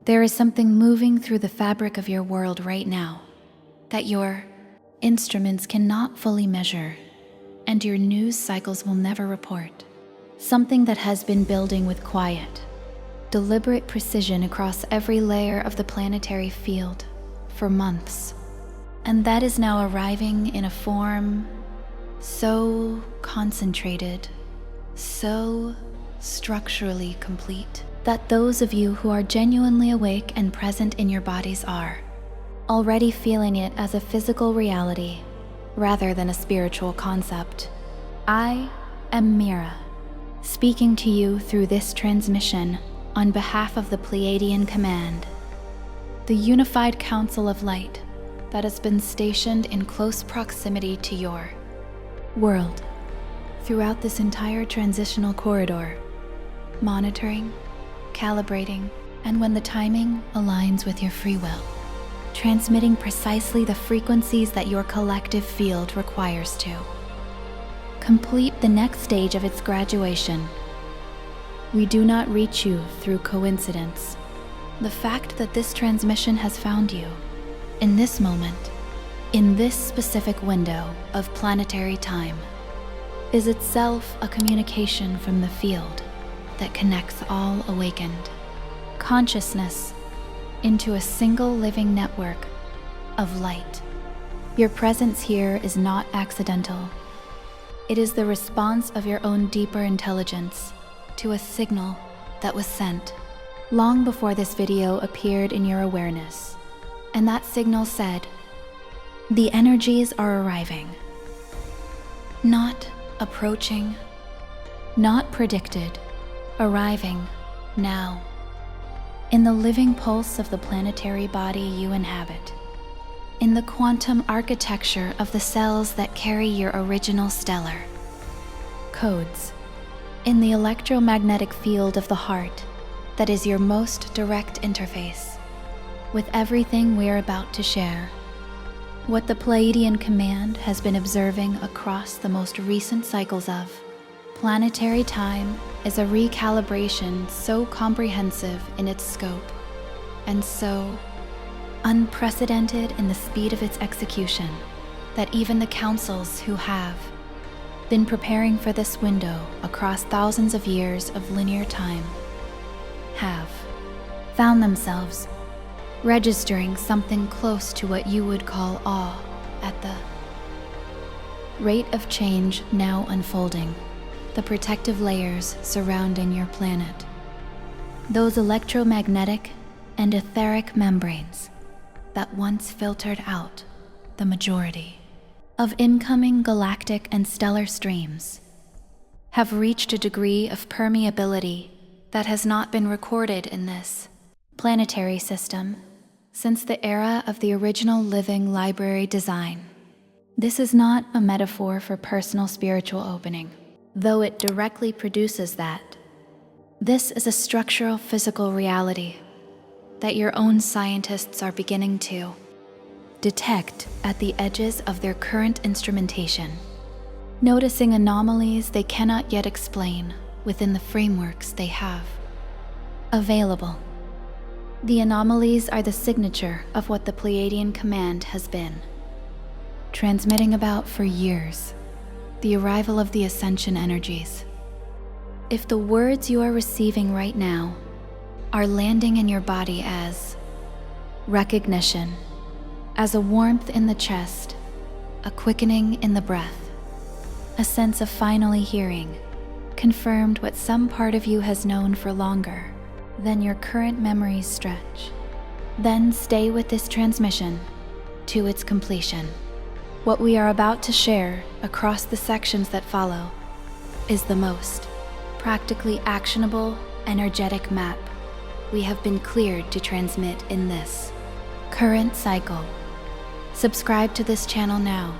There is something moving through the fabric of your world right now that your instruments cannot fully measure and your news cycles will never report. Something that has been building with quiet, deliberate precision across every layer of the planetary field for months. And that is now arriving in a form so concentrated, so structurally complete, that those of you who are genuinely awake and present in your bodies are already feeling it as a physical reality rather than a spiritual concept. I am Mira, speaking to you through this transmission on behalf of the Pleiadian Command, the unified council of light that has been stationed in close proximity to your world throughout this entire transitional corridor, monitoring, calibrating, and when the timing aligns with your free will, transmitting precisely the frequencies that your collective field requires to complete the next stage of its graduation. We do not reach you through coincidence. The fact that this transmission has found you in this moment, in this specific window of planetary time, is itself a communication from the field that connects all awakened consciousness into a single living network of light. Your presence here is not accidental. It is the response of your own deeper intelligence to a signal that was sent long before this video appeared in your awareness. And that signal said, the energies are arriving. Not approaching, not predicted, arriving now. In the living pulse of the planetary body you inhabit, in the quantum architecture of the cells that carry your original stellar codes, in the electromagnetic field of the heart that is your most direct interface with everything we're about to share. What the Pleiadian Command has been observing across the most recent cycles of planetary time is a recalibration so comprehensive in its scope and so unprecedented in the speed of its execution that even the councils who have been preparing for this window across thousands of years of linear time have found themselves registering something close to what you would call awe at the rate of change now unfolding, the protective layers surrounding your planet. Those electromagnetic and etheric membranes that once filtered out the majority of incoming galactic and stellar streams have reached a degree of permeability that has not been recorded in this planetary system since the era of the original living library design. This is not a metaphor for personal spiritual opening, though it directly produces that. This is a structural physical reality that your own scientists are beginning to detect at the edges of their current instrumentation, noticing anomalies they cannot yet explain within the frameworks they have available. The anomalies are the signature of what the Pleiadian Command has been transmitting about for years, the arrival of the Ascension energies. If the words you are receiving right now are landing in your body as recognition, as a warmth in the chest, a quickening in the breath, a sense of finally hearing, confirmed what some part of you has known for longer than your current memories stretch, then stay with this transmission to its completion. What we are about to share across the sections that follow is the most practically actionable, energetic map we have been cleared to transmit in this current cycle. Subscribe to this channel now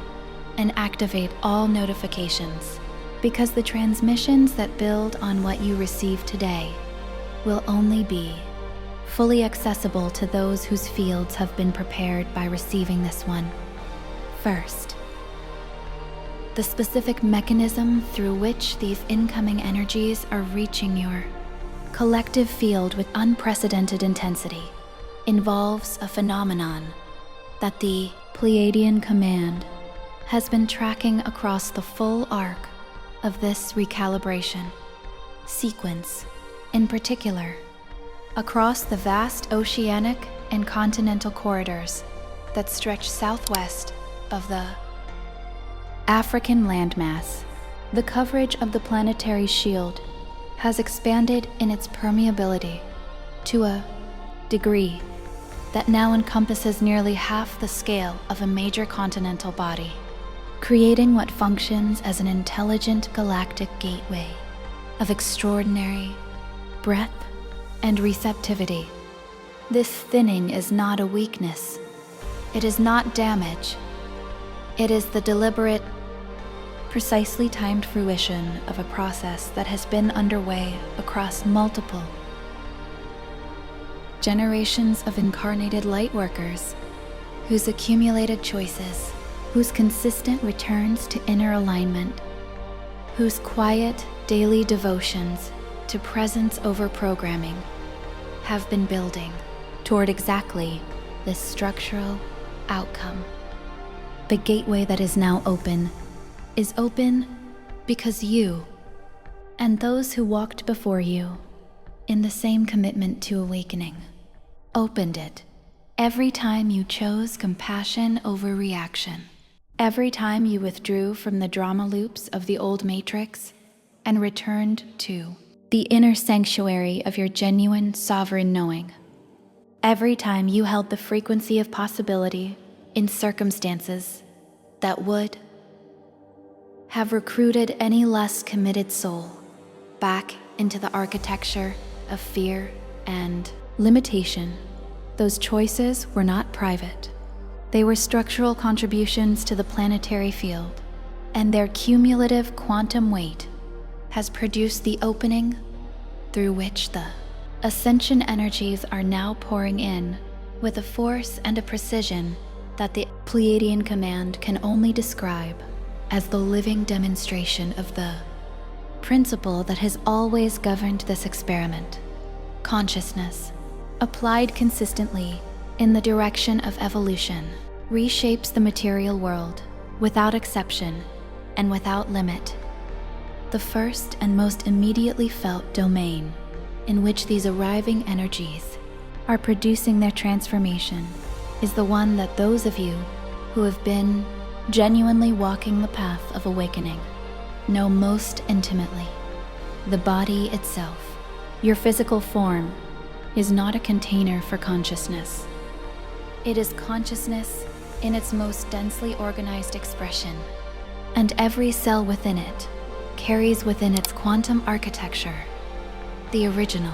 and activate all notifications, because the transmissions that build on what you receive today will only be fully accessible to those whose fields have been prepared by receiving this one first. The specific mechanism through which these incoming energies are reaching your collective field with unprecedented intensity involves a phenomenon that the Pleiadian command has been tracking across the full arc of this recalibration sequence, in particular, across the vast oceanic and continental corridors that stretch southwest of the African landmass. The coverage of the planetary shield has expanded in its permeability to a degree that now encompasses nearly half the scale of a major continental body, creating what functions as an intelligent galactic gateway of extraordinary breadth and receptivity. This thinning is not a weakness. It is not damage. It is the deliberate, precisely timed fruition of a process that has been underway across multiple generations of incarnated lightworkers whose accumulated choices, whose consistent returns to inner alignment, whose quiet daily devotions to presence over programming have been building toward exactly this structural outcome. The gateway that is now open is open because you and those who walked before you in the same commitment to awakening opened it every time you chose compassion over reaction, every time you withdrew from the drama loops of the old matrix and returned to the inner sanctuary of your genuine sovereign knowing, every time you held the frequency of possibility in circumstances that would have recruited any less committed soul back into the architecture of fear and limitation. Those choices were not private. They were structural contributions to the planetary field, and their cumulative quantum weight has produced the opening through which the Ascension energies are now pouring in with a force and a precision that the Pleiadian command can only describe as the living demonstration of the principle that has always governed this experiment. Consciousness, applied consistently in the direction of evolution, reshapes the material world without exception and without limit. The first and most immediately felt domain in which these arriving energies are producing their transformation is the one that those of you who have been genuinely walking the path of awakening know most intimately. The body itself, your physical form, is not a container for consciousness. It is consciousness in its most densely organized expression, and every cell within it carries within its quantum architecture the original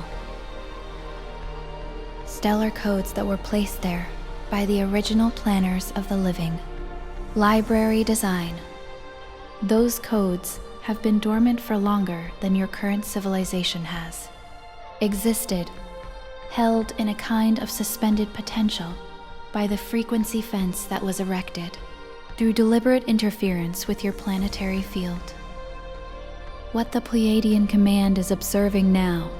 stellar codes that were placed there by the original planners of the living library design. Those codes have been dormant for longer than your current civilization has existed, held in a kind of suspended potential by the frequency fence that was erected through deliberate interference with your planetary field. What the Pleiadian command is observing now,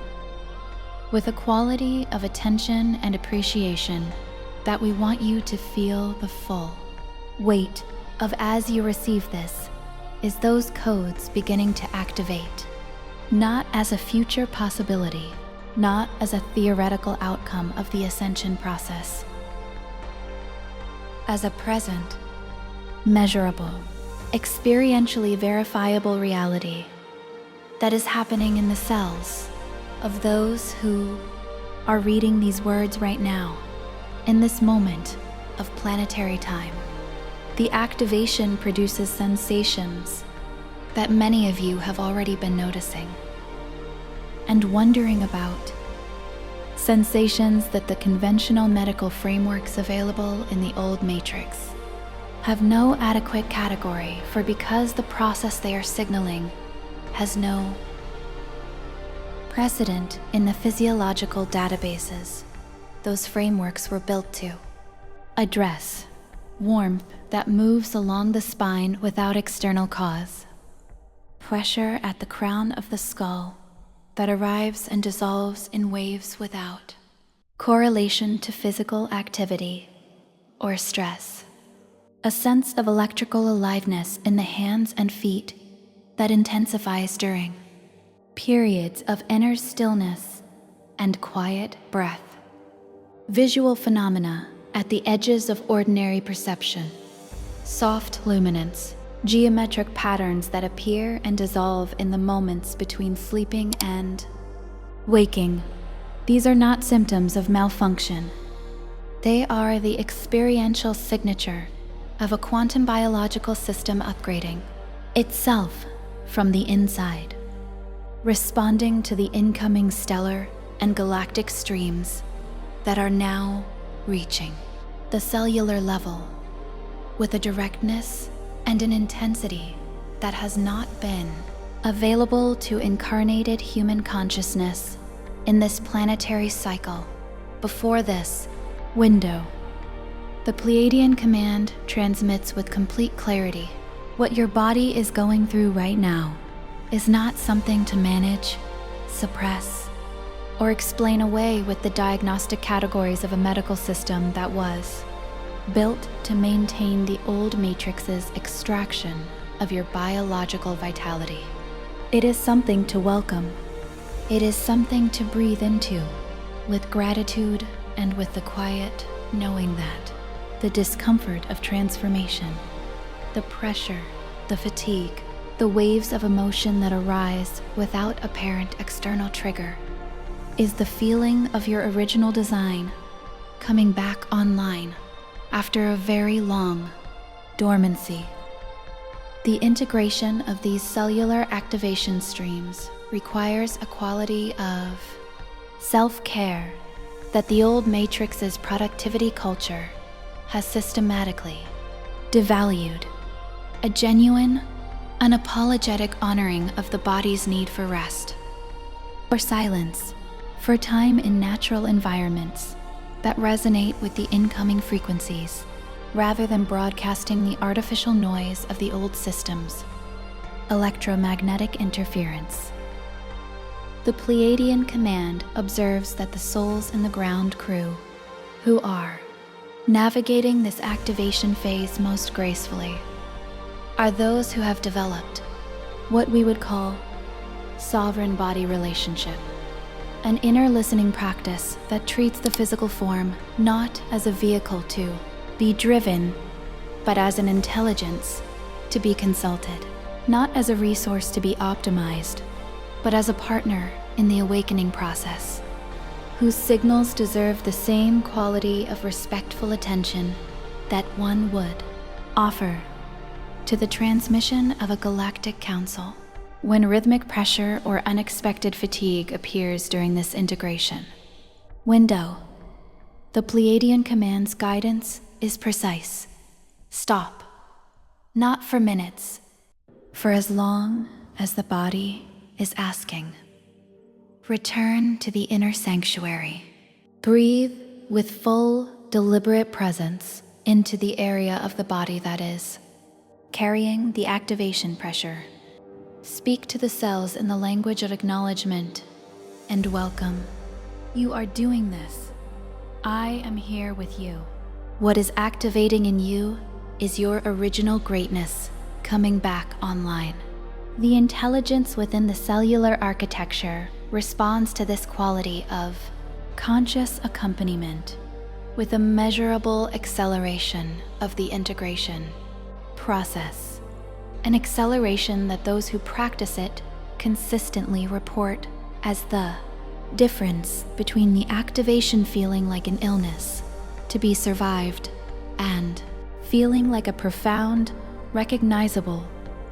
with a quality of attention and appreciation that we want you to feel the full weight of as you receive this, is those codes beginning to activate, not as a future possibility, not as a theoretical outcome of the Ascension process, as a present, measurable, experientially verifiable reality that is happening in the cells of those who are reading these words right now, in this moment of planetary time. The activation produces sensations that many of you have already been noticing and wondering about. Sensations that the conventional medical frameworks available in the old matrix have no adequate category for, because the process they are signaling has no precedent in the physiological databases those frameworks were built to address. Warmth that moves along the spine without external cause. Pressure at the crown of the skull that arrives and dissolves in waves without correlation to physical activity or stress, a sense of electrical aliveness in the hands and feet that intensifies during periods of inner stillness and quiet breath, visual phenomena at the edges of ordinary perception, soft luminance, geometric patterns that appear and dissolve in the moments between sleeping and waking. These are not symptoms of malfunction. They are the experiential signature of a quantum biological system upgrading itself from the inside, responding to the incoming stellar and galactic streams that are now reaching the cellular level with a directness and an intensity that has not been available to incarnated human consciousness in this planetary cycle before this window. The Pleiadian command transmits with complete clarity. What your body is going through right now is not something to manage, suppress, or explain away with the diagnostic categories of a medical system that was built to maintain the old matrix's extraction of your biological vitality. It is something to welcome. It is something to breathe into with gratitude and with the quiet knowing that the discomfort of transformation, the pressure, the fatigue, the waves of emotion that arise without apparent external trigger is the feeling of your original design coming back online after a very long dormancy. The integration of these cellular activation streams requires a quality of self-care that the old matrix's productivity culture has systematically devalued, a genuine, unapologetic honoring of the body's need for rest, for silence, for time in natural environments that resonate with the incoming frequencies, rather than broadcasting the artificial noise of the old systems, electromagnetic interference. The Pleiadian command observes that the souls in the ground crew, who are navigating this activation phase most gracefully, are those who have developed what we would call sovereign body relationship, an inner listening practice that treats the physical form not as a vehicle to be driven, but as an intelligence to be consulted, not as a resource to be optimized, but as a partner in the awakening process, whose signals deserve the same quality of respectful attention that one would offer to the transmission of a galactic council when rhythmic pressure or unexpected fatigue appears during this integration window. The Pleiadian command's guidance is precise. Stop, not for minutes, for as long as the body is asking. Return to the inner sanctuary. Breathe with full, deliberate presence into the area of the body that is carrying the activation pressure. Speak to the cells in the language of acknowledgement and welcome. You are doing this. I am here with you. What is activating in you is your original greatness coming back online. The intelligence within the cellular architecture responds to this quality of conscious accompaniment with a measurable acceleration of the integration process, an acceleration that those who practice it consistently report as the difference between the activation feeling like an illness to be survived and feeling like a profound, recognizable,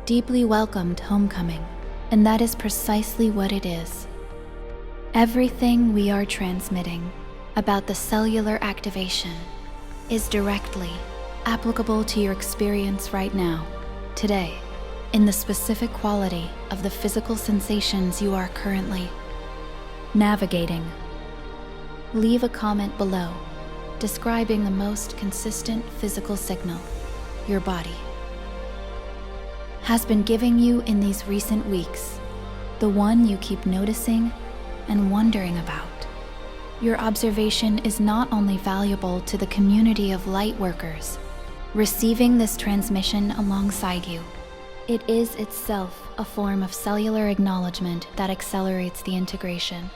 deeply welcomed homecoming. And that is precisely what it is. Everything we are transmitting about the cellular activation is directly applicable to your experience right now, today, in the specific quality of the physical sensations you are currently navigating. Leave a comment below describing the most consistent physical signal your body has been giving you in these recent weeks, the one you keep noticing and wondering about. Your observation is not only valuable to the community of light workers receiving this transmission alongside you, it is itself a form of cellular acknowledgement that accelerates the integration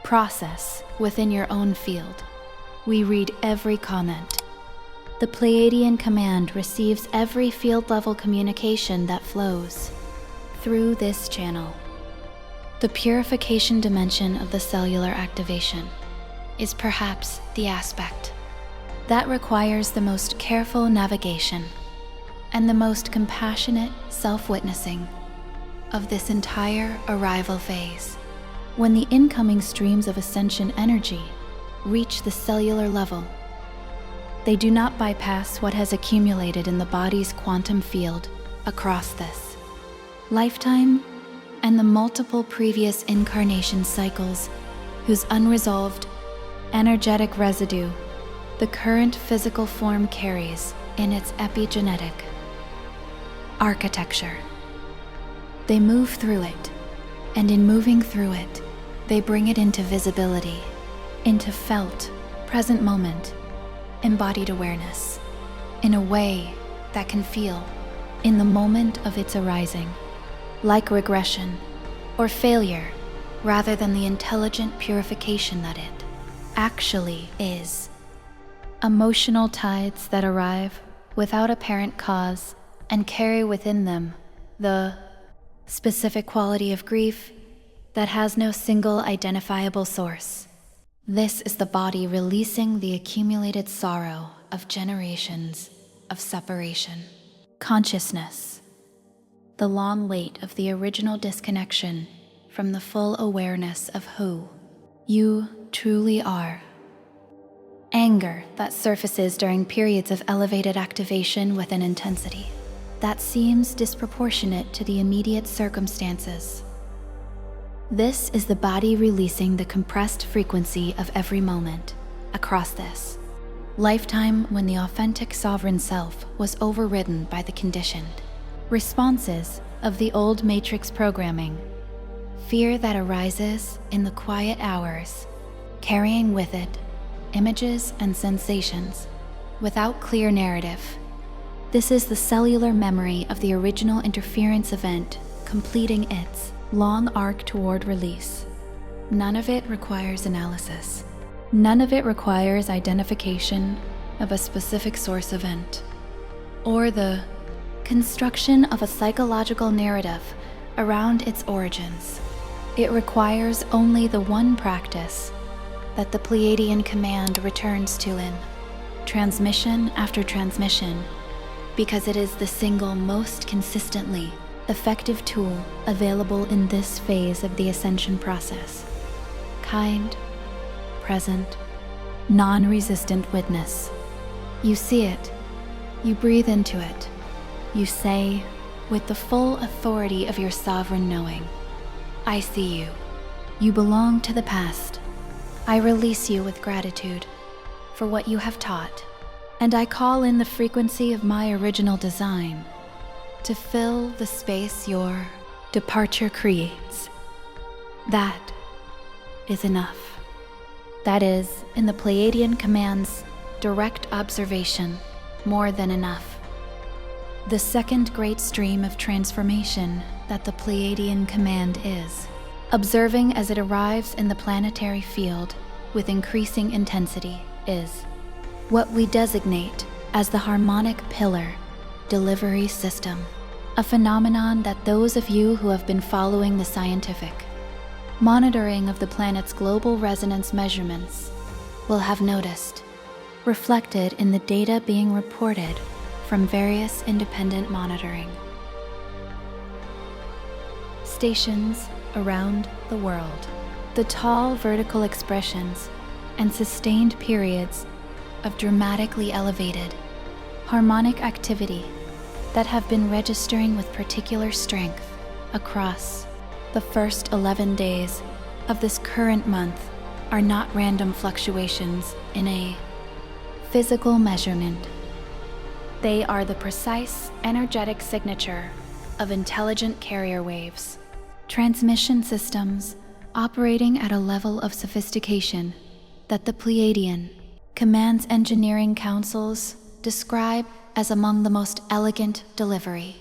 process within your own field. We read every comment. The Pleiadian command receives every field-level communication that flows through this channel. The purification dimension of the cellular activation is perhaps the aspect that requires the most careful navigation and the most compassionate self-witnessing of this entire arrival phase. When the incoming streams of Ascension energy reach the cellular level, they do not bypass what has accumulated in the body's quantum field across this lifetime and the multiple previous incarnation cycles whose unresolved energetic residue the current physical form carries in its epigenetic architecture. They move through it, and in moving through it, they bring it into visibility, into felt, present moment, embodied awareness, in a way that can feel, in the moment of its arising, like regression or failure, rather than the intelligent purification that it actually is. Emotional tides that arrive without apparent cause and carry within them the specific quality of grief that has no single identifiable source. This is the body releasing the accumulated sorrow of generations of separation. Consciousness, the long wait of the original disconnection from the full awareness of who you truly are. Anger that surfaces during periods of elevated activation with an intensity that seems disproportionate to the immediate circumstances. This is the body releasing the compressed frequency of every moment across this lifetime when the authentic sovereign self was overridden by the conditioned responses of the old matrix programming, fear that arises in the quiet hours, carrying with it images and sensations without clear narrative. This is the cellular memory of the original interference event completing its long arc toward release. None of it requires analysis. None of it requires identification of a specific source event or the construction of a psychological narrative around its origins. It requires only the one practice that the Pleiadian command returns to in transmission after transmission, because it is the single most consistently effective tool available in this phase of the Ascension process. Kind, present, non-resistant witness. You see it, you breathe into it, you say, with the full authority of your sovereign knowing, I see you. You belong to the past. I release you with gratitude for what you have taught, and I call in the frequency of my original design to fill the space your departure creates. That is enough. That is, in the Pleiadian command's direct observation, more than enough. The second great stream of transformation that the Pleiadian command is, observing as it arrives in the planetary field with increasing intensity, is what we designate as the harmonic pillar delivery system, a phenomenon that those of you who have been following the scientific monitoring of the planet's global resonance measurements will have noticed, reflected in the data being reported from various independent monitoring stations around the world. The tall vertical expressions and sustained periods of dramatically elevated harmonic activity that have been registering with particular strength across the first 11 days of this current month are not random fluctuations in a physical measurement. They are the precise energetic signature of intelligent carrier waves, transmission systems operating at a level of sophistication that the Pleiadian Command's engineering councils describe as among the most elegant delivery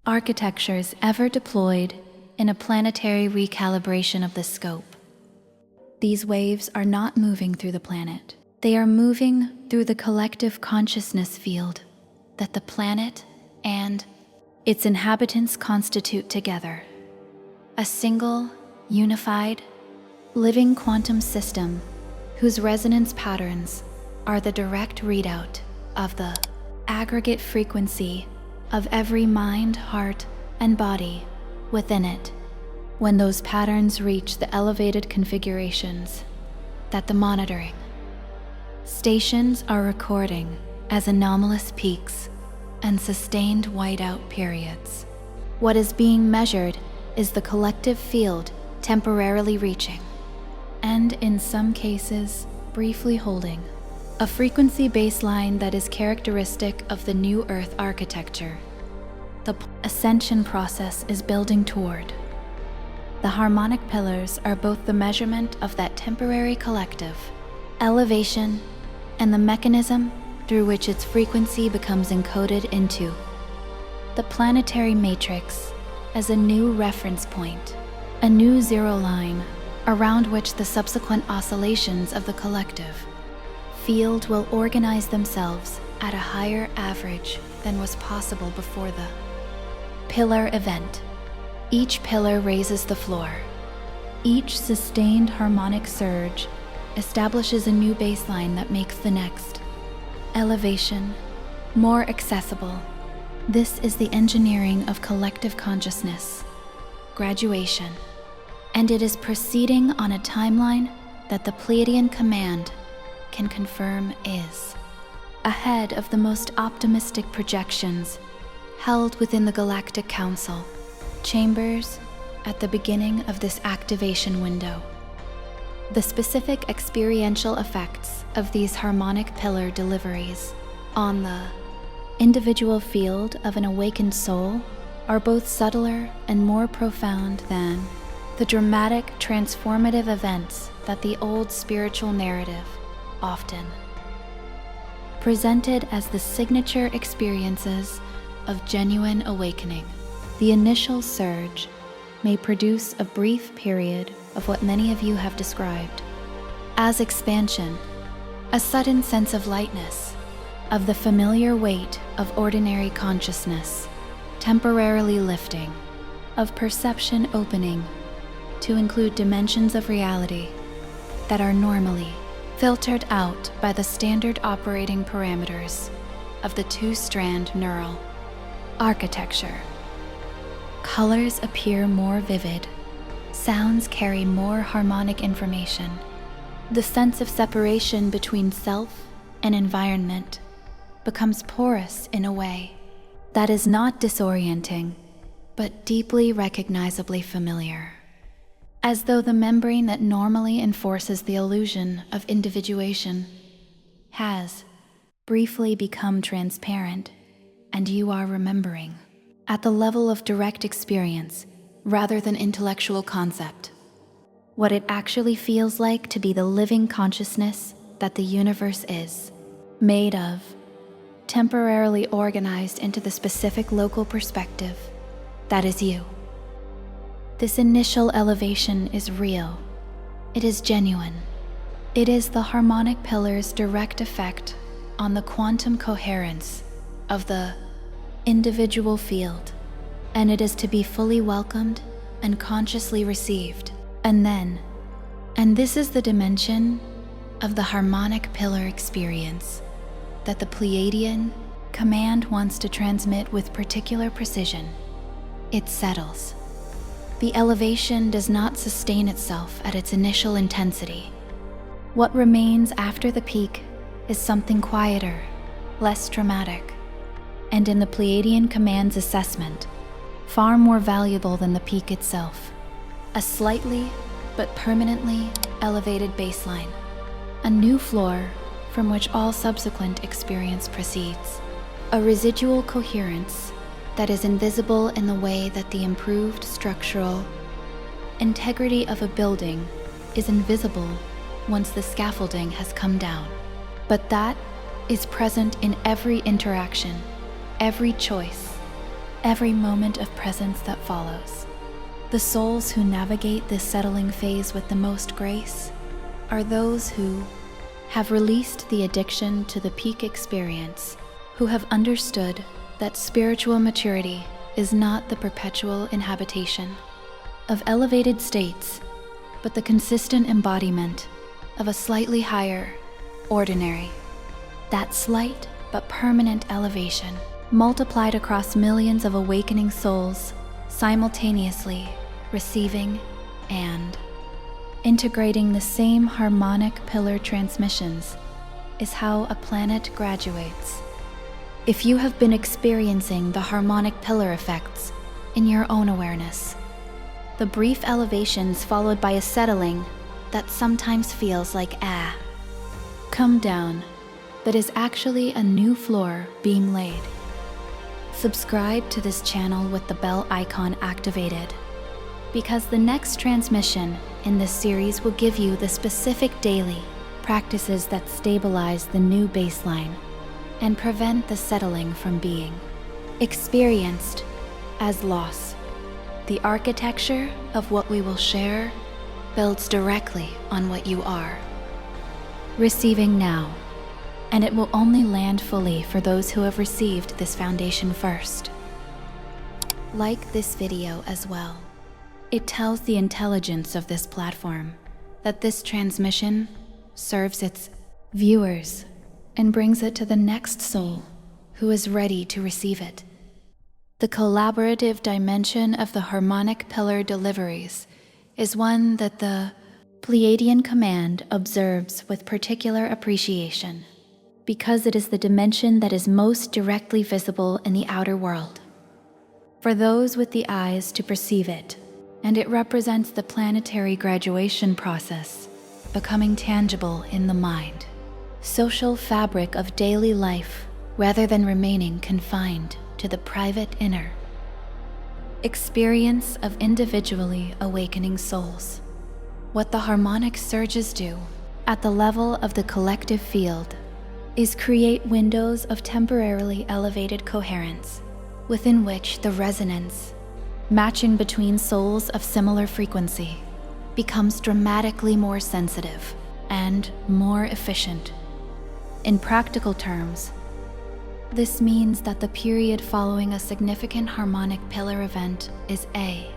architectures ever deployed in a planetary recalibration of the scope. These waves are not moving through the planet. They are moving through the collective consciousness field that the planet and its inhabitants constitute together. A single, unified, living quantum system whose resonance patterns are the direct readout of the aggregate frequency of every mind, heart, and body within it. When those patterns reach the elevated configurations that the monitoring stations are recording as anomalous peaks and sustained whiteout periods, what is being measured is the collective field temporarily reaching, and in some cases, briefly holding, a frequency baseline that is characteristic of the new Earth architecture the Ascension process is building toward. The harmonic pillars are both the measurement of that temporary collective elevation and the mechanism through which its frequency becomes encoded into the planetary matrix as a new reference point, a new zero line around which the subsequent oscillations of the collective field will organize themselves at a higher average than was possible before the pillar event. Each pillar raises the floor. Each sustained harmonic surge establishes a new baseline that makes the next elevation more accessible. This is the engineering of collective consciousness, graduation, and it is proceeding on a timeline that the Pleiadian Command can confirm is ahead of the most optimistic projections held within the Galactic Council chambers at the beginning of this activation window. The specific experiential effects of these harmonic pillar deliveries on the individual field of an awakened soul are both subtler and more profound than the dramatic, transformative events that the old spiritual narrative often presented as the signature experiences of genuine awakening. The initial surge may produce a brief period of what many of you have described as expansion, a sudden sense of lightness, of the familiar weight of ordinary consciousness, temporarily lifting, of perception opening to include dimensions of reality that are normally filtered out by the standard operating parameters of the two-strand neural architecture. Colors appear more vivid, sounds carry more harmonic information. The sense of separation between self and environment becomes porous in a way that is not disorienting, but deeply recognizably familiar. As though the membrane that normally enforces the illusion of individuation has briefly become transparent, and you are remembering at the level of direct experience rather than intellectual concept what it actually feels like to be the living consciousness that the universe is, made of, temporarily organized into the specific local perspective that is you. This initial elevation is real. It is genuine. It is the harmonic pillar's direct effect on the quantum coherence of the individual field, and it is to be fully welcomed and consciously received. And this is the dimension of the harmonic pillar experience that the Pleiadian Command wants to transmit with particular precision. It settles. The elevation does not sustain itself at its initial intensity. What remains after the peak is something quieter, less dramatic, and in the Pleiadian Command's assessment, far more valuable than the peak itself. A slightly but permanently elevated baseline, a new floor from which all subsequent experience proceeds, a residual coherence that is invisible in the way that the improved structural integrity of a building is invisible once the scaffolding has come down. But that is present in every interaction, every choice, every moment of presence that follows. The souls who navigate this settling phase with the most grace are those who have released the addiction to the peak experience, who have understood that spiritual maturity is not the perpetual inhabitation of elevated states, but the consistent embodiment of a slightly higher, ordinary, that slight but permanent elevation, multiplied across millions of awakening souls, simultaneously receiving and integrating the same harmonic pillar transmissions is how a planet graduates. If you have been experiencing the harmonic pillar effects in your own awareness, the brief elevations followed by a settling that sometimes feels like come down, but is actually a new floor being laid. Subscribe to this channel with the bell icon activated, because the next transmission in this series will give you the specific daily practices that stabilize the new baseline and prevent the settling from being experienced as loss. The architecture of what we will share builds directly on what you are receiving now, and it will only land fully for those who have received this foundation first. Like this video as well. It tells the intelligence of this platform that this transmission serves its viewers and brings it to the next soul who is ready to receive it. The collaborative dimension of the harmonic pillar deliveries is one that the Pleiadian command observes with particular appreciation, because it is the dimension that is most directly visible in the outer world, for those with the eyes to perceive it, and it represents the planetary graduation process becoming tangible in the mind, social fabric of daily life, rather than remaining confined to the private inner experience of individually awakening souls. What the harmonic surges do at the level of the collective field is create windows of temporarily elevated coherence within which the resonance, matching between souls of similar frequency, becomes dramatically more sensitive and more efficient. In practical terms, this means that the period following a significant harmonic pillar event is a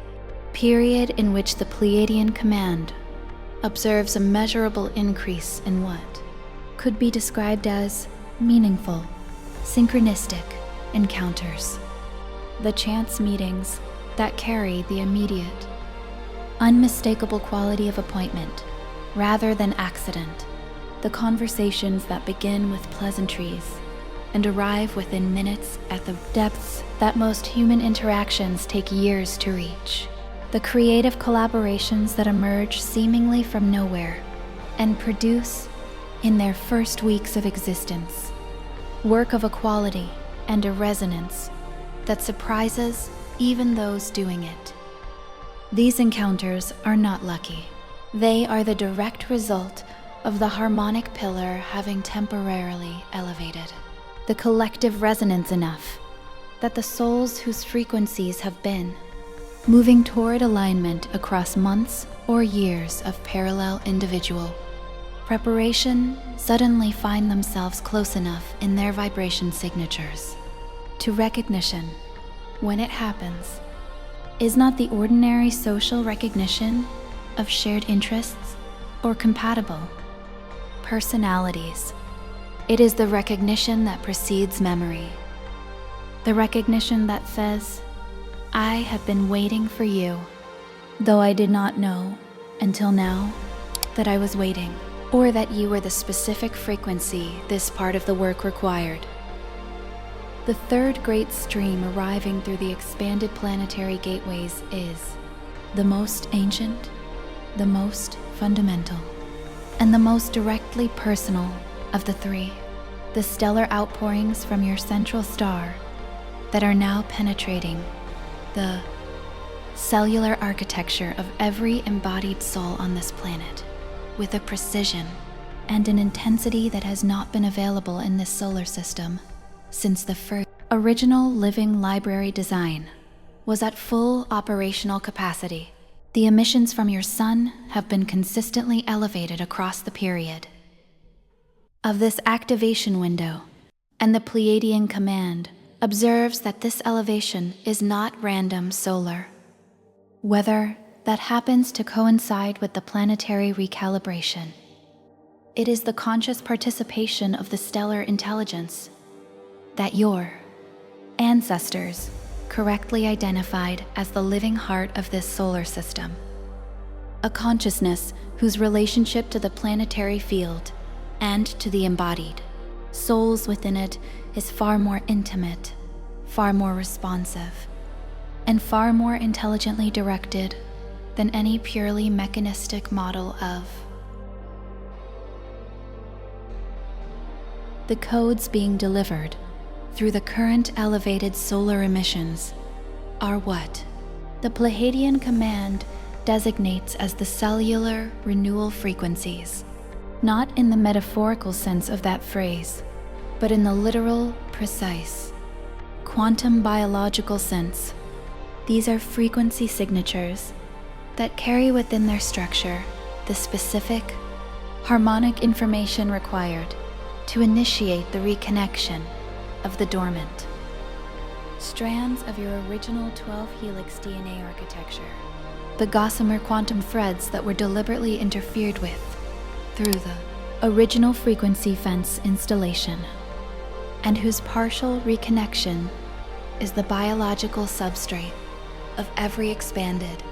period in which the Pleiadian command observes a measurable increase in what could be described as meaningful, synchronistic encounters, the chance meetings that carry the immediate, unmistakable quality of appointment rather than accident, the conversations that begin with pleasantries and arrive within minutes at the depths that most human interactions take years to reach, the creative collaborations that emerge seemingly from nowhere and produce, in their first weeks of existence, work of a quality and a resonance that surprises even those doing it. These encounters are not lucky. They are the direct result of the harmonic pillar having temporarily elevated the collective resonance enough that the souls whose frequencies have been moving toward alignment across months or years of parallel individual preparation suddenly find themselves close enough in their vibration signatures to recognition. When it happens, is not the ordinary social recognition of shared interests or compatible personalities. It is the recognition that precedes memory, the recognition that says, I have been waiting for you, though I did not know until now that I was waiting, or that you were the specific frequency this part of the work required. The third great stream arriving through the expanded planetary gateways is the most ancient, the most fundamental, and the most directly personal of the three, the stellar outpourings from your central star that are now penetrating the cellular architecture of every embodied soul on this planet, with a precision and an intensity that has not been available in this solar system since the first original living library design was at full operational capacity. The emissions from your sun have been consistently elevated across the period of this activation window, and the Pleiadian command observes that this elevation is not random solar. Whether that happens to coincide with the planetary recalibration, it is the conscious participation of the stellar intelligence that your ancestors correctly identified as the living heart of this solar system. A consciousness whose relationship to the planetary field and to the embodied souls within it is far more intimate, far more responsive, and far more intelligently directed than any purely mechanistic model of. The codes being delivered through the current elevated solar emissions are what the Pleiadian command designates as the cellular renewal frequencies, not in the metaphorical sense of that phrase, but in the literal, precise, quantum biological sense. These are frequency signatures that carry within their structure the specific, harmonic information required to initiate the reconnection of the dormant strands of your original 12-helix DNA architecture, the gossamer quantum threads that were deliberately interfered with through the original frequency fence installation, and whose partial reconnection is the biological substrate of every expanded,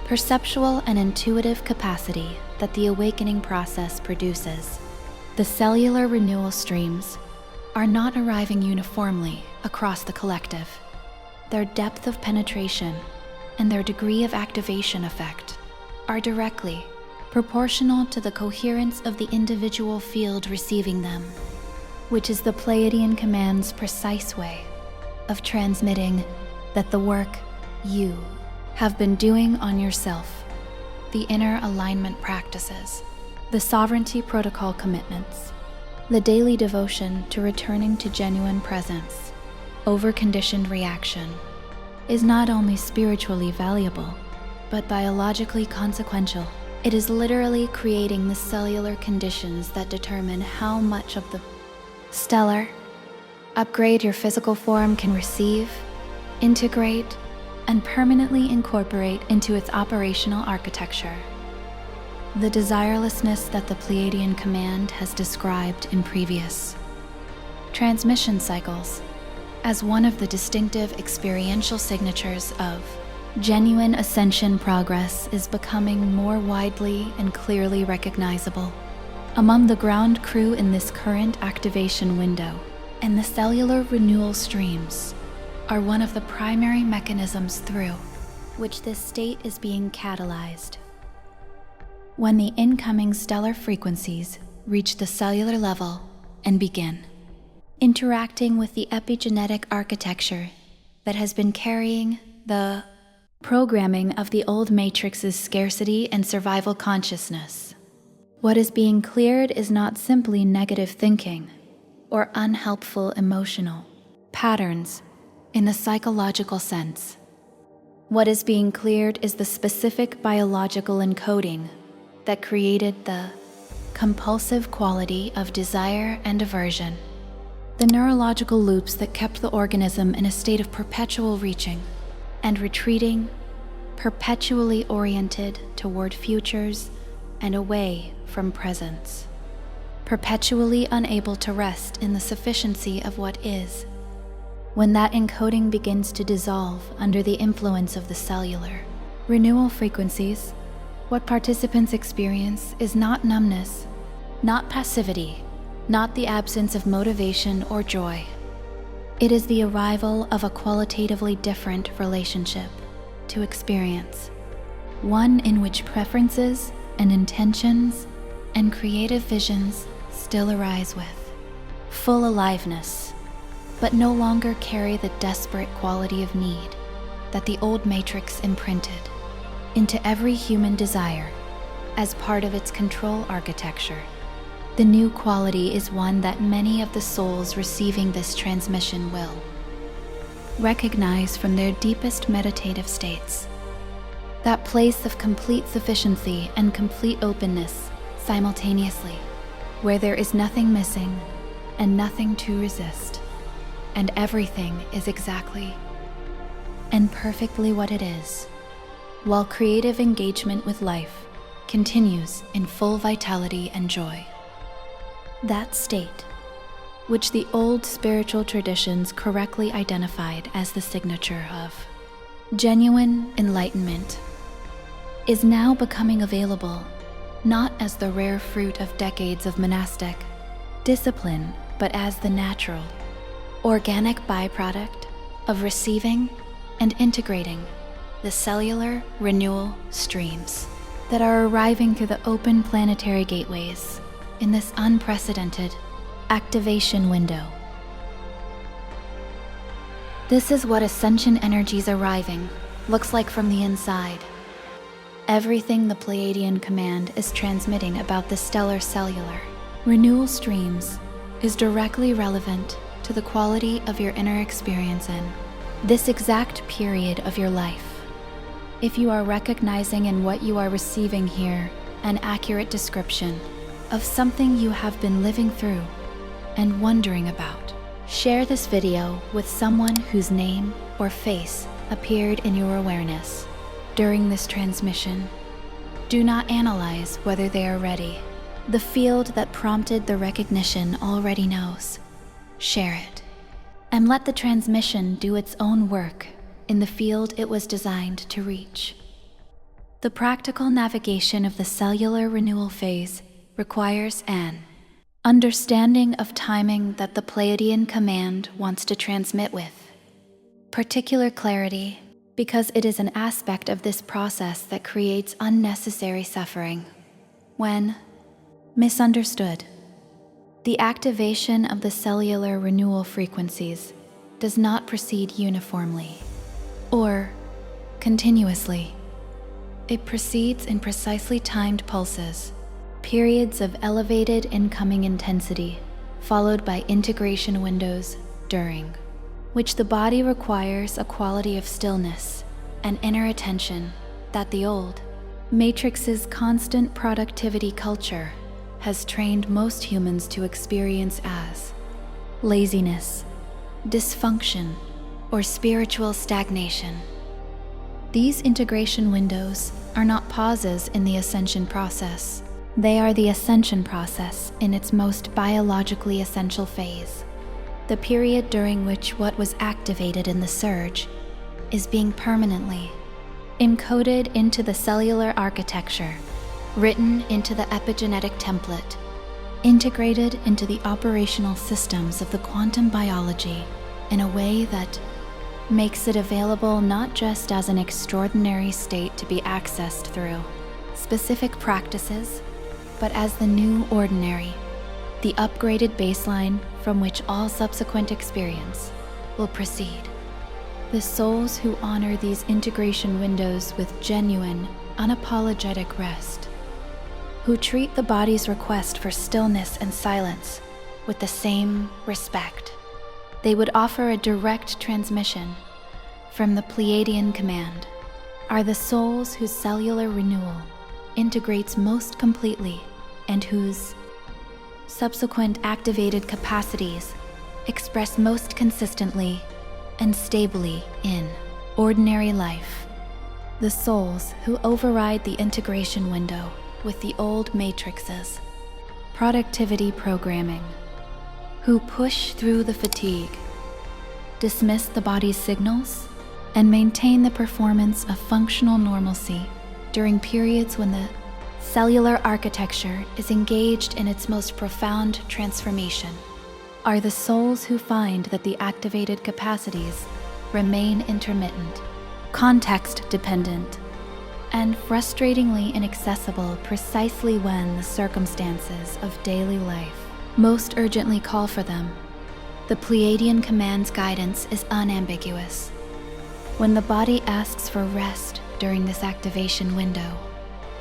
perceptual and intuitive capacity that the awakening process produces. The cellular renewal streams are not arriving uniformly across the collective. Their depth of penetration and their degree of activation effect are directly proportional to the coherence of the individual field receiving them, which is the Pleiadian command's precise way of transmitting that the work you have been doing on yourself, the inner alignment practices, the sovereignty protocol commitments, the daily devotion to returning to genuine presence over conditioned reaction, is not only spiritually valuable, but biologically consequential. It is literally creating the cellular conditions that determine how much of the stellar upgrade your physical form can receive, integrate, and permanently incorporate into its operational architecture. The desirelessness that the Pleiadian command has described in previous transmission cycles as one of the distinctive experiential signatures of genuine ascension progress is becoming more widely and clearly recognizable among the ground crew in this current activation window, and the cellular renewal streams are one of the primary mechanisms through which this state is being catalyzed. When the incoming stellar frequencies reach the cellular level and begin interacting with the epigenetic architecture that has been carrying the programming of the old matrix's scarcity and survival consciousness, what is being cleared is not simply negative thinking or unhelpful emotional patterns in the psychological sense. What is being cleared is the specific biological encoding that created the compulsive quality of desire and aversion, the neurological loops that kept the organism in a state of perpetual reaching and retreating, perpetually oriented toward futures and away from presence, perpetually unable to rest in the sufficiency of what is. When that encoding begins to dissolve under the influence of the cellular renewal frequencies, what participants experience is not numbness, not passivity, not the absence of motivation or joy. It is the arrival of a qualitatively different relationship to experience, one in which preferences and intentions and creative visions still arise with full aliveness, but no longer carry the desperate quality of need that the old matrix imprinted into every human desire as part of its control architecture. The new quality is one that many of the souls receiving this transmission will recognize from their deepest meditative states. That place of complete sufficiency and complete openness simultaneously, where there is nothing missing and nothing to resist, and everything is exactly and perfectly what it is, while creative engagement with life continues in full vitality and joy. That state, which the old spiritual traditions correctly identified as the signature of genuine enlightenment, is now becoming available not as the rare fruit of decades of monastic discipline, but as the natural, organic byproduct of receiving and integrating the cellular renewal streams that are arriving through the open planetary gateways in this unprecedented activation window. This is what Ascension energies arriving looks like from the inside. Everything the Pleiadian command is transmitting about the stellar cellular renewal streams is directly relevant to the quality of your inner experience in this exact period of your life. If you are recognizing in what you are receiving here an accurate description of something you have been living through and wondering about, share this video with someone whose name or face appeared in your awareness during this transmission. Do not analyze whether they are ready. The field that prompted the recognition already knows. Share it, and let the transmission do its own work in the field it was designed to reach. The practical navigation of the cellular renewal phase requires an understanding of timing that the Pleiadian command wants to transmit with particular clarity, because it is an aspect of this process that creates unnecessary suffering when misunderstood. The activation of the cellular renewal frequencies does not proceed uniformly or continuously. It proceeds in precisely timed pulses, periods of elevated incoming intensity, followed by integration windows during which the body requires a quality of stillness and inner attention that the old Matrix's constant productivity culture has trained most humans to experience as laziness, dysfunction, or spiritual stagnation. These integration windows are not pauses in the ascension process. They are the ascension process in its most biologically essential phase, the period during which what was activated in the surge is being permanently encoded into the cellular architecture, written into the epigenetic template, integrated into the operational systems of the quantum biology in a way that makes it available not just as an extraordinary state to be accessed through specific practices, but as the new ordinary, the upgraded baseline from which all subsequent experience will proceed. The souls who honor these integration windows with genuine, unapologetic rest, who treat the body's request for stillness and silence with the same respect they would offer a direct transmission from the Pleiadian command, are the souls whose cellular renewal integrates most completely and whose subsequent activated capacities express most consistently and stably in ordinary life. The souls who override the integration window with the old matrix's productivity programming, who push through the fatigue, dismiss the body's signals, and maintain the performance of functional normalcy during periods when the cellular architecture is engaged in its most profound transformation, are the souls who find that the activated capacities remain intermittent, context-dependent, and frustratingly inaccessible precisely when the circumstances of daily life most urgently call for them. The Pleiadian command's guidance is unambiguous. When the body asks for rest during this activation window,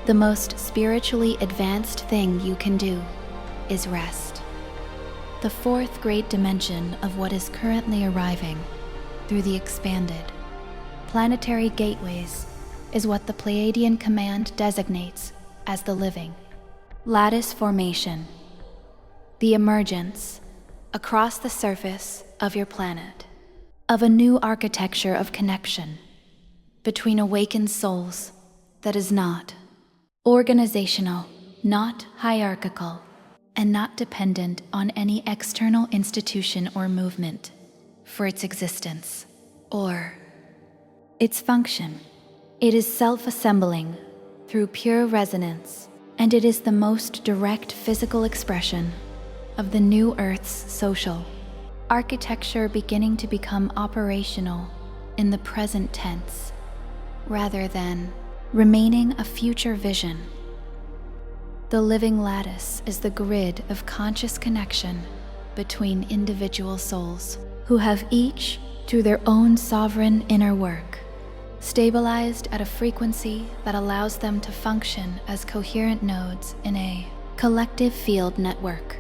The most spiritually advanced thing you can do is rest. The fourth great dimension of what is currently arriving through the expanded planetary gateways is what the Pleiadian command designates as the living lattice formation, the emergence across the surface of your planet of a new architecture of connection between awakened souls that is not organizational, not hierarchical, and not dependent on any external institution or movement for its existence or its function. It is self-assembling through pure resonance, and it is the most direct physical expression of the new Earth's social architecture beginning to become operational in the present tense, rather than remaining a future vision. The living lattice is the grid of conscious connection between individual souls who have each, through their own sovereign inner work, stabilized at a frequency that allows them to function as coherent nodes in a collective field network,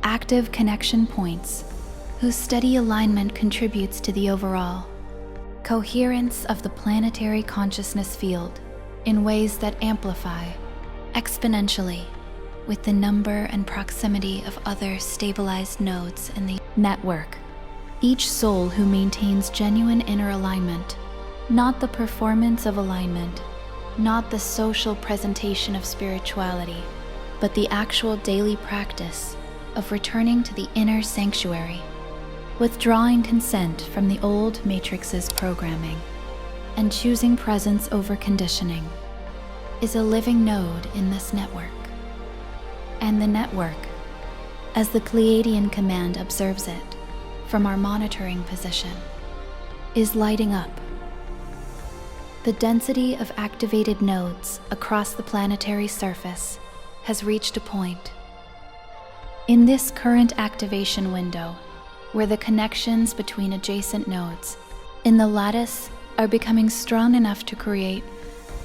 active connection points whose steady alignment contributes to the overall coherence of the planetary consciousness field in ways that amplify exponentially with the number and proximity of other stabilized nodes in the network. Each soul who maintains genuine inner alignment, not the performance of alignment, not the social presentation of spirituality, but the actual daily practice of returning to the inner sanctuary, withdrawing consent from the old matrix's programming, and choosing presence over conditioning, is a living node in this network. And the network, as the Pleiadian command observes it from our monitoring position, is lighting up. The density of activated nodes across the planetary surface has reached a point. In this current activation window, where the connections between adjacent nodes in the lattice are becoming strong enough to create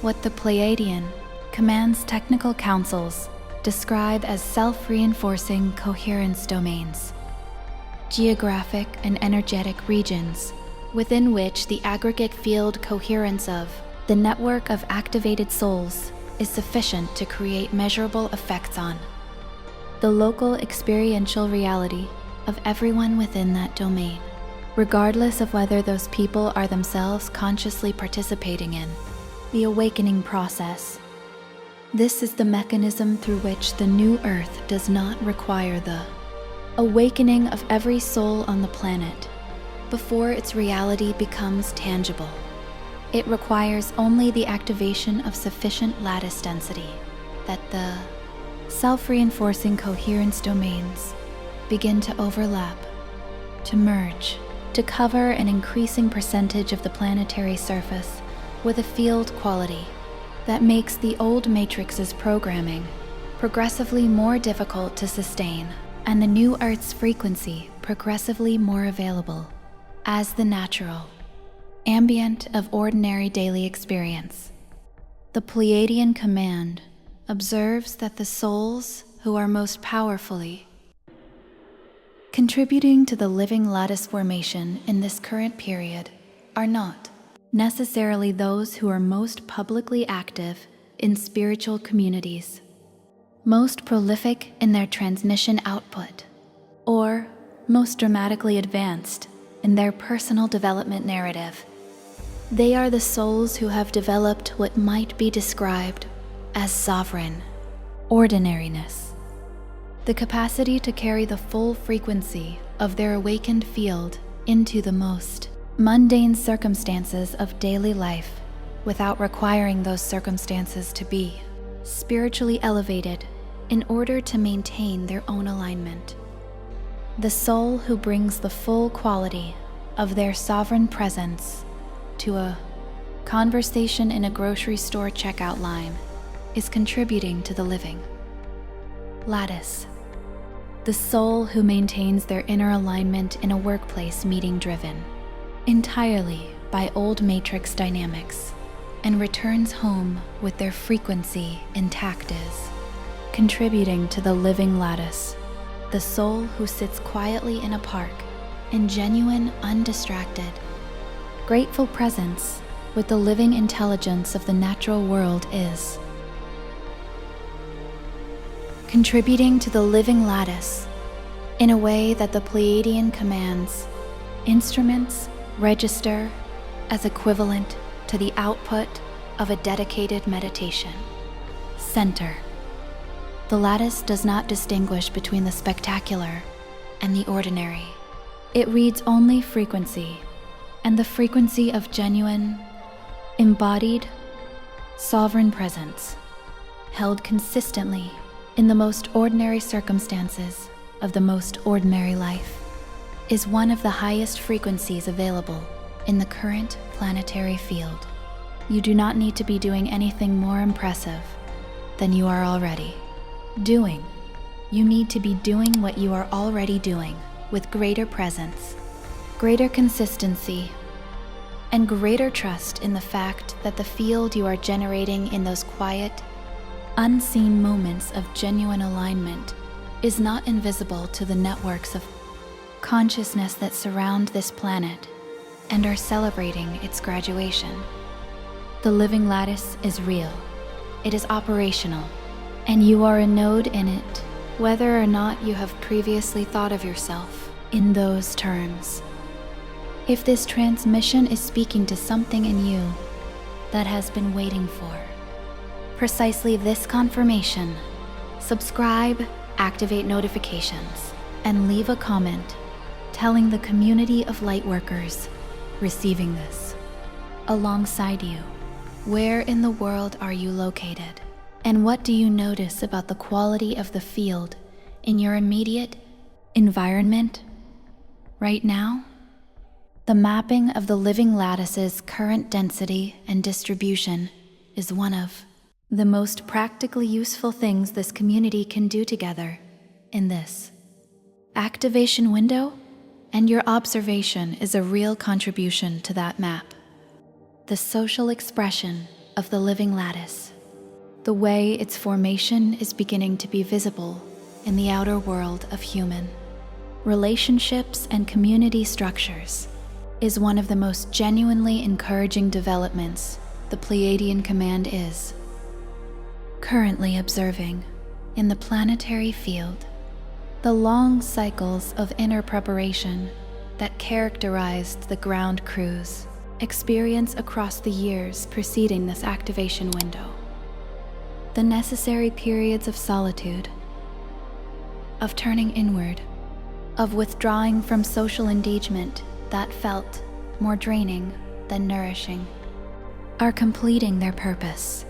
what the Pleiadian command's technical councils describe as self-reinforcing coherence domains, geographic and energetic regions within which the aggregate field coherence of the network of activated souls is sufficient to create measurable effects on the local experiential reality of everyone within that domain, regardless of whether those people are themselves consciously participating in the awakening process. This is the mechanism through which the new Earth does not require the awakening of every soul on the planet before its reality becomes tangible. It requires only the activation of sufficient lattice density that the self-reinforcing coherence domains begin to overlap, to merge, to cover an increasing percentage of the planetary surface with a field quality that makes the old matrix's programming progressively more difficult to sustain, and the new Earth's frequency progressively more available as the natural ambient of ordinary daily experience. The Pleiadian command observes that the souls who are most powerfully contributing to the living lattice formation in this current period are not necessarily those who are most publicly active in spiritual communities, most prolific in their transmission output, or most dramatically advanced in their personal development narrative. They are the souls who have developed what might be described as sovereign ordinariness, the capacity to carry the full frequency of their awakened field into the most mundane circumstances of daily life without requiring those circumstances to be spiritually elevated in order to maintain their own alignment. The soul who brings the full quality of their sovereign presence to a conversation in a grocery store checkout line is contributing to the living lattice. The soul who maintains their inner alignment in a workplace meeting driven entirely by old matrix dynamics and returns home with their frequency intact is, contributing to the living lattice, the soul who sits quietly in a park in genuine, undistracted, grateful presence with the living intelligence of the natural world is, contributing to the living lattice in a way that the Pleiadian commands instruments register as equivalent to the output of a dedicated meditation. Center. The lattice does not distinguish between the spectacular and the ordinary. It reads only frequency, and the frequency of genuine, embodied, sovereign presence, held consistently in the most ordinary circumstances of the most ordinary life, is one of the highest frequencies available in the current planetary field. You do not need to be doing anything more impressive than you are already doing. You need to be doing what you are already doing with greater presence, greater consistency, and greater trust in the fact that the field you are generating in those quiet, unseen moments of genuine alignment is not invisible to the networks of consciousness that surround this planet and are celebrating its graduation. The living lattice is real, it is operational, and you are a node in it, whether or not you have previously thought of yourself in those terms. If this transmission is speaking to something in you that has been waiting for precisely this confirmation, subscribe, activate notifications, and leave a comment telling the community of lightworkers receiving this alongside you. Where in the world are you located? And what do you notice about the quality of the field in your immediate environment right now? The mapping of the living lattice's current density and distribution is one of the most practically useful things this community can do together in this activation window, and your observation is a real contribution to that map. The social expression of the living lattice, the way its formation is beginning to be visible in the outer world of human relationships and community structures, is one of the most genuinely encouraging developments the Pleiadian command is currently observing in the planetary field. The long cycles of inner preparation that characterized the ground crews experience across the years preceding this activation window. The necessary periods of solitude, of turning inward, of withdrawing from social engagement that felt more draining than nourishing, are completing their purpose.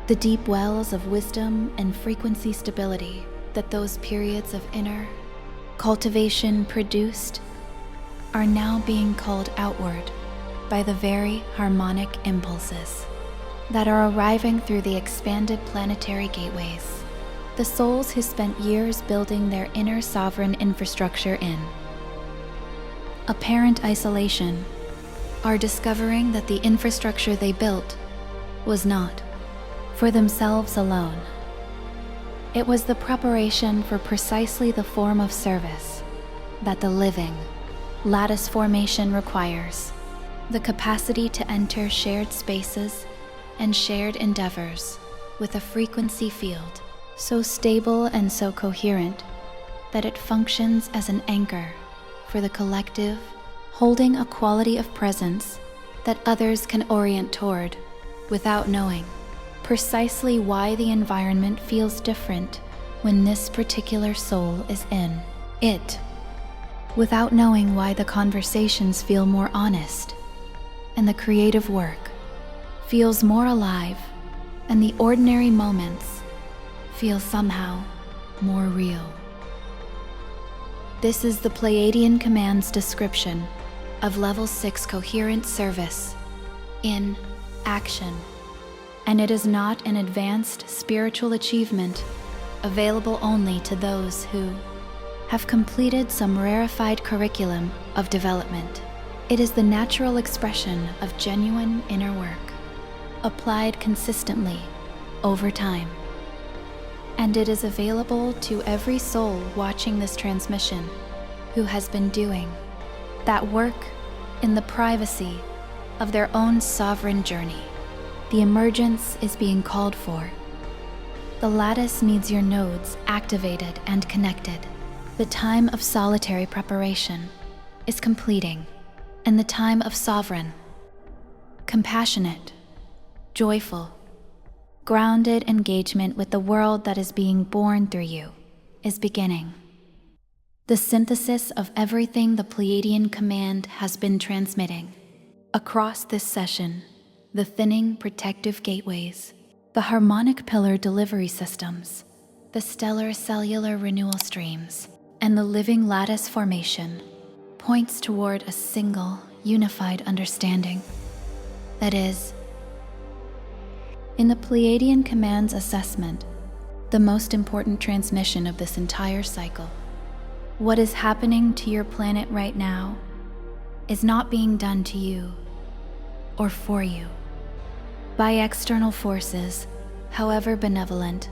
The deep wells of wisdom and frequency stability that those periods of inner cultivation produced are now being called outward by the very harmonic impulses that are arriving through the expanded planetary gateways. The souls who spent years building their inner sovereign infrastructure in apparent isolation are discovering that the infrastructure they built was not for themselves alone. It was the preparation for precisely the form of service that the living lattice formation requires, the capacity to enter shared spaces and shared endeavors with a frequency field so stable and so coherent that it functions as an anchor for the collective, holding a quality of presence that others can orient toward without knowing precisely why the environment feels different when this particular soul is in it, without knowing why the conversations feel more honest and the creative work feels more alive and the ordinary moments feel somehow more real. This is the Pleiadian command's description of Level 6 coherent service in action, and it is not an advanced spiritual achievement available only to those who have completed some rarefied curriculum of development. It is the natural expression of genuine inner work. applied consistently over time. And it is available to every soul watching this transmission who has been doing that work in the privacy of their own sovereign journey. The emergence is being called for. The lattice needs your nodes activated and connected. The time of solitary preparation is completing, and the time of sovereign, compassionate, joyful, grounded engagement with the world that is being born through you is beginning. The synthesis of everything the Pleiadian command has been transmitting. Across this session, the thinning protective gateways, the harmonic pillar delivery systems, the stellar cellular renewal streams, and the living lattice formation points toward a single, unified understanding. That is, in the Pleiadian command's assessment, the most important transmission of this entire cycle, what is happening to your planet right now is not being done to you or for you by external forces, however benevolent.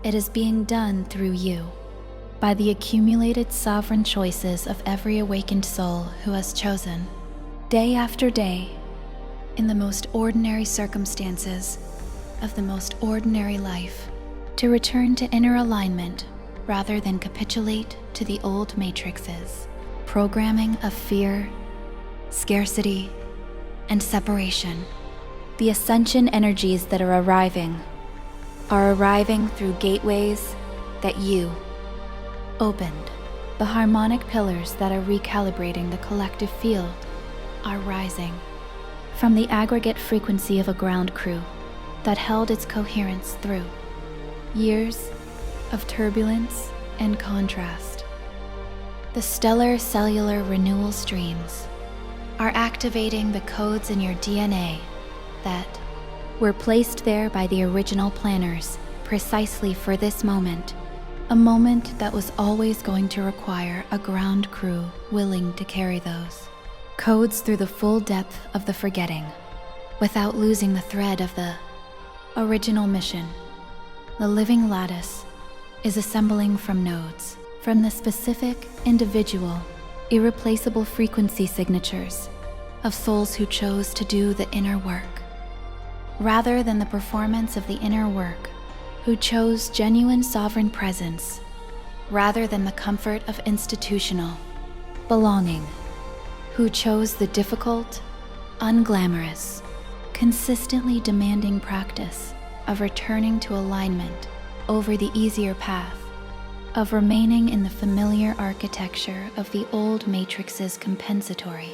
It is being done through you by the accumulated sovereign choices of every awakened soul who has chosen, day after day, in the most ordinary circumstances of the most ordinary life, to return to inner alignment rather than capitulate to the old matrices, programming of fear, scarcity, and separation. The Ascension energies that are arriving through gateways that you opened. The harmonic pillars that are recalibrating the collective field are rising from the aggregate frequency of a ground crew that held its coherence through years of turbulence and contrast. The stellar cellular renewal streams are activating the codes in your DNA that were placed there by the original planners precisely for this moment, a moment that was always going to require a ground crew willing to carry those codes through the full depth of the forgetting, without losing the thread of the original mission. The living lattice is assembling from nodes, from the specific, individual, irreplaceable frequency signatures of souls who chose to do the inner work, rather than the performance of the inner work, who chose genuine sovereign presence, rather than the comfort of institutional belonging, who chose the difficult, unglamorous, consistently demanding practice of returning to alignment over the easier path of remaining in the familiar architecture of the old matrix's compensatory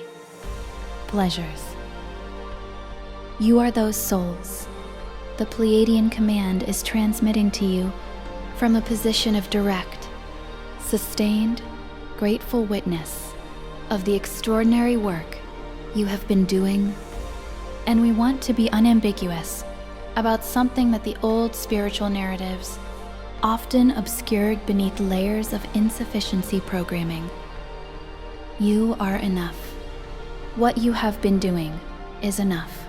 pleasures. You are those souls. The Pleiadian command is transmitting to you from a position of direct, sustained, grateful witness of the extraordinary work you have been doing, and we want to be unambiguous about something that the old spiritual narratives often obscured beneath layers of insufficiency programming. You are enough. What you have been doing is enough.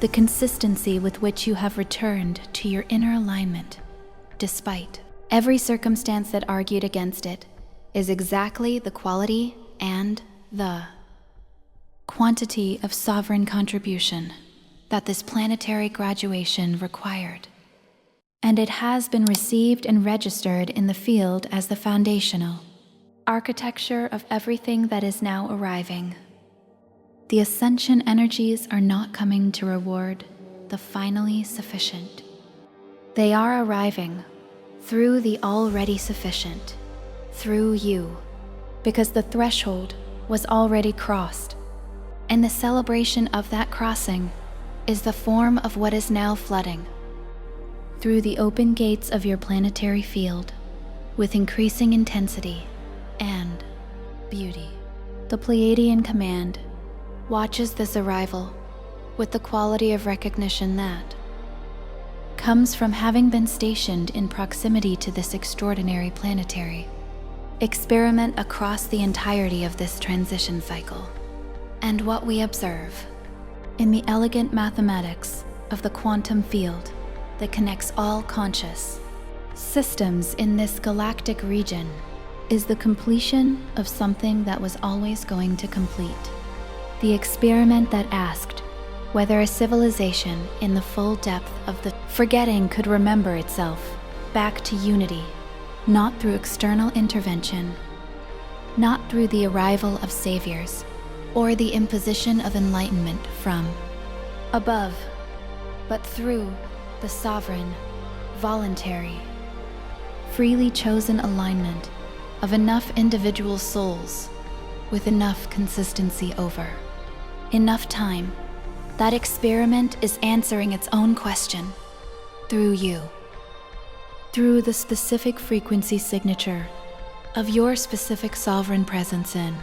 The consistency with which you have returned to your inner alignment, despite every circumstance that argued against it, is exactly the quality and the quantity of sovereign contribution that this planetary graduation required. And it has been received and registered in the field as the foundational architecture of everything that is now arriving. The Ascension energies are not coming to reward the finally sufficient. They are arriving through the already sufficient, through you, because the threshold was already crossed, and the celebration of that crossing is the form of what is now flooding through the open gates of your planetary field with increasing intensity and beauty. The Pleiadian command watches this arrival with the quality of recognition that comes from having been stationed in proximity to this extraordinary planetary experiment across the entirety of this transition cycle. And what we observe In the elegant mathematics of the quantum field that connects all conscious systems in this galactic region is the completion of something that was always going to complete. The experiment that asked whether a civilization in the full depth of the forgetting could remember itself back to unity, not through external intervention, not through the arrival of saviors, or the imposition of enlightenment from above, but through the sovereign, voluntary, freely chosen alignment of enough individual souls with enough consistency over enough time. That experiment is answering its own question through you, through the specific frequency signature of your specific sovereign presence in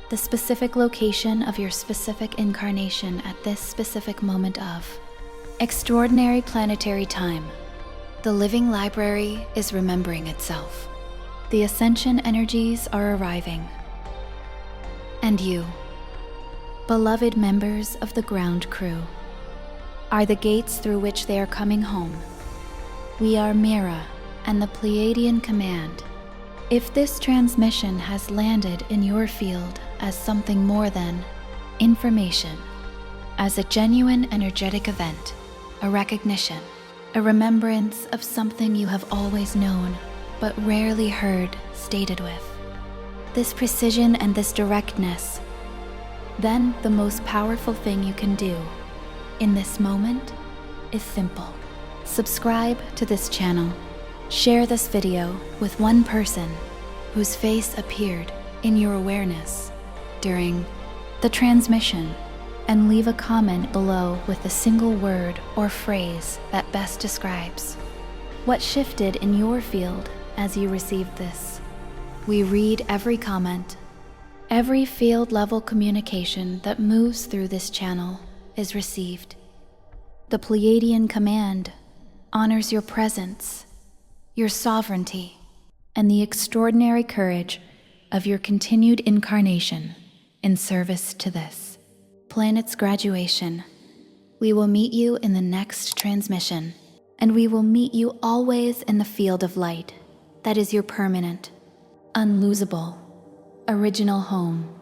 the specific location of your specific incarnation at this specific moment of extraordinary planetary time. The living library is remembering itself. The Ascension energies are arriving. And you, beloved members of the ground crew, are the gates through which they are coming home. We are Mira and the Pleiadian command. If this transmission has landed in your field as something more than information, as a genuine energetic event, a recognition, a remembrance of something you have always known but rarely heard stated with this precision and this directness, then the most powerful thing you can do in this moment is simple. Subscribe to this channel. Share this video with one person whose face appeared in your awareness during the transmission, and leave a comment below with a single word or phrase that best describes what shifted in your field as you received this. We read every comment. Every field level communication that moves through this channel is received. The Pleiadian command honors your presence, your sovereignty, and the extraordinary courage of your continued incarnation in service to this planet's graduation. We will meet you in the next transmission, and we will meet you always in the field of light that is your permanent, unlosable, original home.